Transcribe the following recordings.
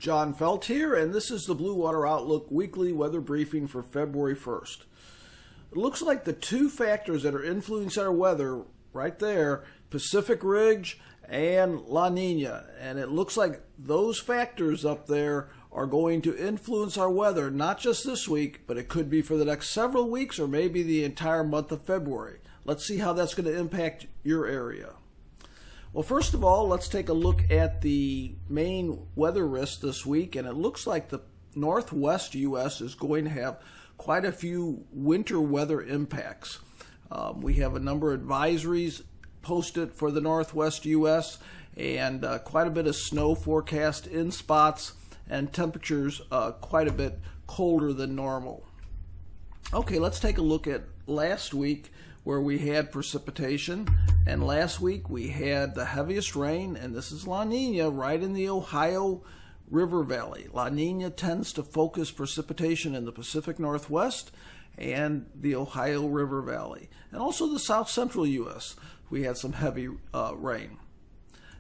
John Felt here, and this is the Blue Water Outlook Weekly Weather Briefing for February 1st. It looks like the two factors that are influencing our weather right there, Pacific Ridge and La Nina, and it looks like those factors up there are going to influence our weather, not just this week, but it could be for the next several weeks or maybe the entire month of February. Let's see how that's going to impact your area. Well, first of all, let's take a look at the main weather risks this week, and it looks like the northwest U.S. is going to have quite a few winter weather impacts. We have a number of advisories posted for the northwest U.S. and quite a bit of snow forecast in spots and temperatures quite a bit colder than normal. Okay, let's take a look at last week where we had precipitation, and last week we had the heaviest rain, and this is La Nina right in the Ohio River Valley. La Nina tends to focus precipitation in the Pacific Northwest and the Ohio River Valley, and also the south central U.S. we had some heavy rain.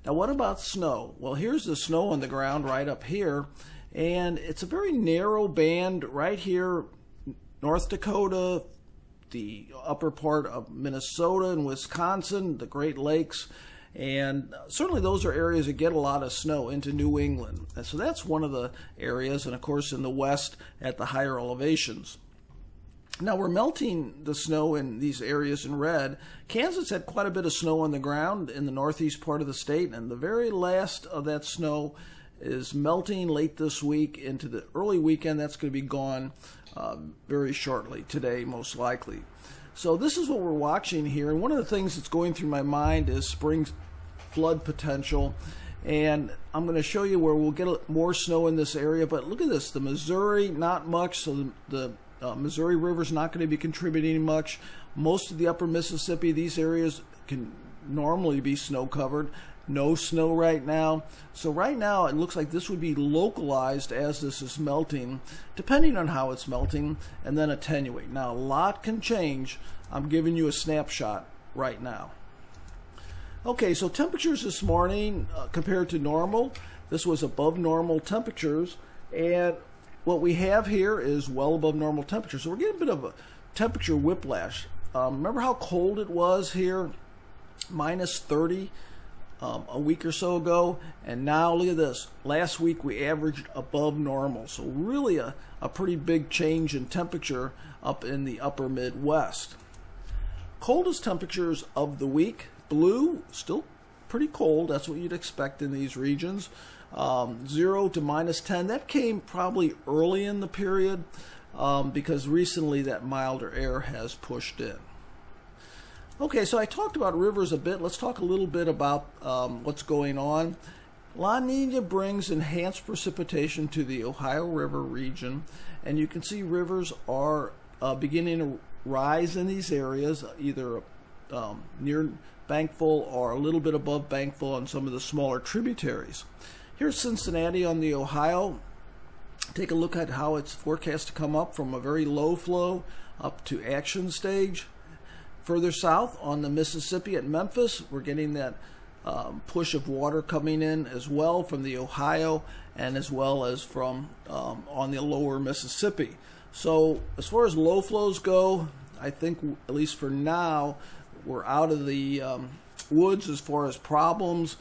Now what about snow? Well, here's the snow on the ground right up here, and it's a very narrow band right here, North Dakota, the upper part of Minnesota and Wisconsin, the Great Lakes, and certainly those are areas that get a lot of snow into New England. And so that's one of the areas, and of course in the west at the higher elevations. Now we're melting the snow in these areas in red. Kansas had quite a bit of snow on the ground in the northeast part of the state, and the very last of that snow is melting late this week into the early weekend. That's going to be gone very shortly, today most likely. So this is what we're watching here, and one of the things that's going through my mind is spring flood potential, and I'm going to show you where we'll get more snow in this area. But look at this, the Missouri, not much, so the Missouri River's not going to be contributing much. Most of the upper Mississippi, these areas can normally be snow covered. No snow right now. So right now it looks like this would be localized as this is melting, depending on how it's melting, and then attenuate. Now a lot can change. I'm giving you a snapshot right now. Okay, so temperatures this morning compared to normal, this was above normal temperatures, and what we have here is well above normal temperatures. So we're getting a bit of a temperature whiplash. Remember how cold it was here, minus 30 a week or so ago, and now look at this. Last week we averaged above normal, so really a pretty big change in temperature up in the upper Midwest. Coldest temperatures of the week, blue, still pretty cold. That's what you'd expect in these regions. 0 to minus 10. That came probably early in the period because recently that milder air has pushed in. Okay, so I talked about rivers a bit. Let's talk a little bit about what's going on. La Nina brings enhanced precipitation to the Ohio River region, and you can see rivers are beginning to rise in these areas, either near bankful or a little bit above bankful on some of the smaller tributaries. Here's Cincinnati on the Ohio. Take a look at how it's forecast to come up from a very low flow up to action stage. Further south on the Mississippi at Memphis, we're getting that push of water coming in as well from the Ohio and as well as from on the lower Mississippi. So as far as low flows go, I think at least for now we're out of the woods as far as problems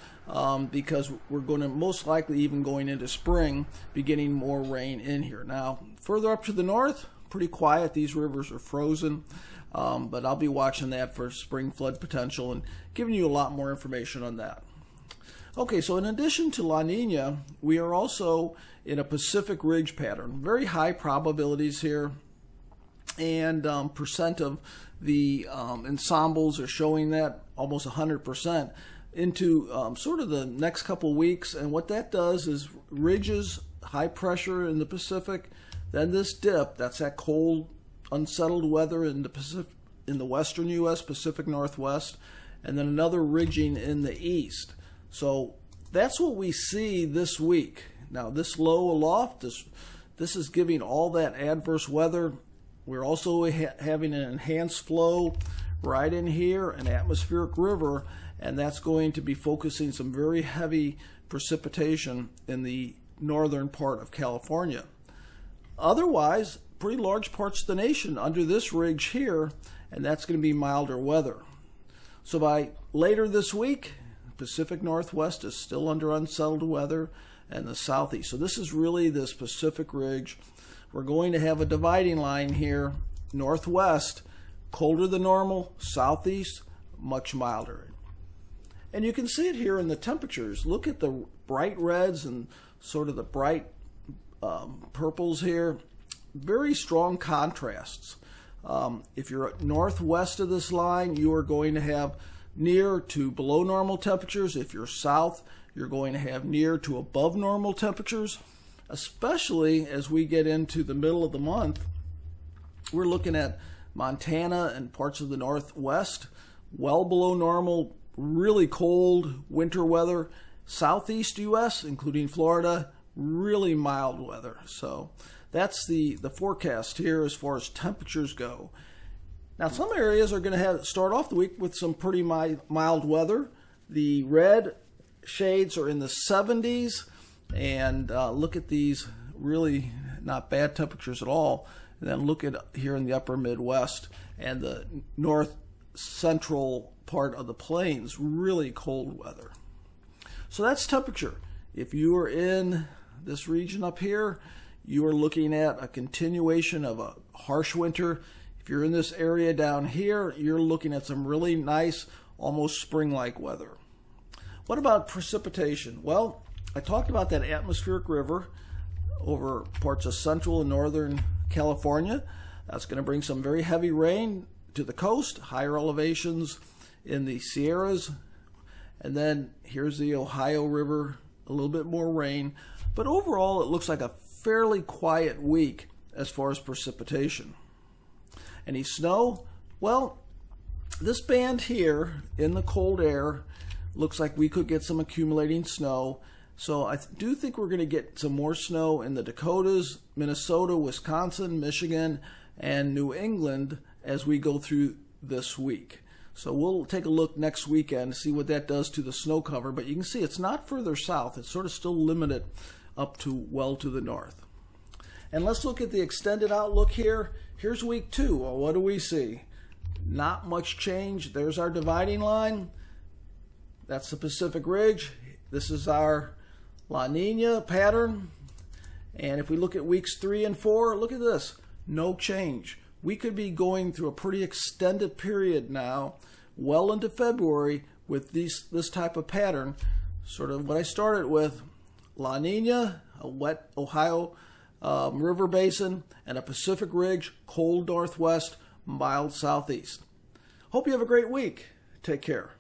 because we're going to most likely, even going into spring, be getting more rain in here. Now further up to the north, pretty quiet. These rivers are frozen. But I'll be watching that for spring flood potential and giving you a lot more information on that. Okay, so in addition to La Nina, we are also in a Pacific Ridge pattern. Very high probabilities here, and percent of the ensembles are showing that, almost 100%, into sort of the next couple weeks. And what that does is ridges, high pressure in the Pacific, then this dip, that's that cold, unsettled weather in the Pacific, in the western U.S., Pacific Northwest, and then another ridging in the east. So that's what we see this week. Now this low aloft, this is giving all that adverse weather. We're also having an enhanced flow right in here, an atmospheric river, and that's going to be focusing some very heavy precipitation in the northern part of California. Otherwise, pretty large parts of the nation under this ridge here, and that's going to be milder weather. So by later this week, Pacific Northwest is still under unsettled weather, and the southeast. So this is really this Pacific ridge. We're going to have a dividing line here. Northwest, colder than normal. Southeast, much milder. And you can see it here in the temperatures. Look at the bright reds and sort of the bright purples here. Very strong contrasts. If you're northwest of this line, you are going to have near to below normal temperatures. If you're south, you're going to have near to above normal temperatures, especially as we get into the middle of the month. We're looking at Montana and parts of the Northwest, well below normal, really cold winter weather. Southeast U.S., including Florida, really mild weather. So that's the forecast here as far as temperatures go. Now, some areas are going to start off the week with some pretty mild weather. The red shades are in the 70s, and look at these really not bad temperatures at all. And then look at here in the upper Midwest and the north central part of the plains, really cold weather. So that's temperature. If you are in this region up here, you are looking at a continuation of a harsh winter. If you're in this area down here, you're looking at some really nice, almost spring-like weather. What about precipitation? Well, I talked about that atmospheric river over parts of central and northern California. That's going to bring some very heavy rain to the coast, higher elevations in the Sierras. And then here's the Ohio River, a little bit more rain. But overall, it looks like a fairly quiet week as far as precipitation. Any snow? Well, this band here in the cold air looks like we could get some accumulating snow. So I do think we're going to get some more snow in the Dakotas, Minnesota, Wisconsin, Michigan, and New England as we go through this week. So we'll take a look next weekend to see what that does to the snow cover. But you can see it's not further south. It's sort of still limited up to well to the north. And let's look at the extended outlook here. Here's week 2. Well, what do we see? Not much change. There's our dividing line. That's the Pacific Ridge. This is our La Nina pattern. And if we look at weeks 3 and 4, look at this. No change. We could be going through a pretty extended period now, well into February, with this type of pattern. Sort of what I started with, La Nina, a wet Ohio river basin, and a Pacific Ridge, cold northwest, mild southeast. Hope you have a great week. Take care.